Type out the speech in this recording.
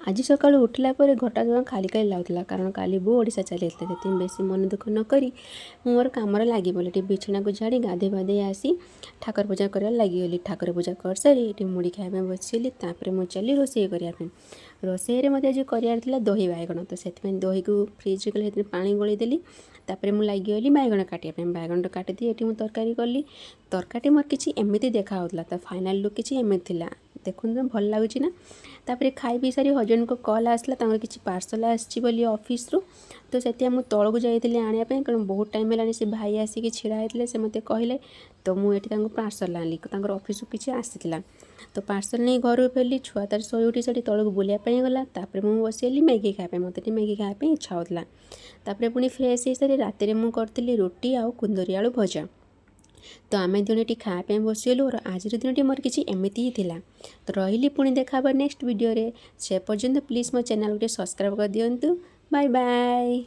आज सका उठला पर घटा जमा खाली खाली लगुला कारण काली बो ओडिशा चली से बेसी मन दुख न करी मोर कम लगी टी बिछना को झाड़ी गाधे बाधे आसी ठाकुर पूजा कर लगिगली। ठाकुर पूजा कर सारी ये मुड़ी खाया बसली मुझे चली रोसे करने रोसे मत आज कर दही बैगण तो से दही को फ्रिज कले पानी गोलेदेली तापर मुझे लगिगली बैगण काटापी बैगण काटिदी ये मुझे तरकारी कली तरकारी मोर किसी एमती देखा तो फाइनाल लुक किसी एमती देखो भल लगुच ना। तापर खाई पी सारी हजबैंड को कॉल आसला किसी पार्सल आसी ऑफिस रू तो से मुझे तौक को जाइए आने कारण बहुत टाइम है से भाई आसिक छिड़ा होते से मत कहले तो मुझे पार्सल आनी ऑफिस किसी आसीला तो पार्सल नहीं घर फेरली छुआ तार शो उठी से तौक बुलायापी गला मुझे बसली मैगी खायापी मत मैगी खायापी इच्छा होता तापर पुणी फ्रेश हो सारी रात मुझे करी रोटी आउ कुंदरी आलू भजा तो आम दिनटी खायापी बसगलु और आज दिन मोर किसी एमती ही थिला। तो रही पुणी देखा नेक्स्ट वीडियो रे से पर्यंत प्लीज मो चैनल को सब्सक्राइब कर दिंतु। Bye bye.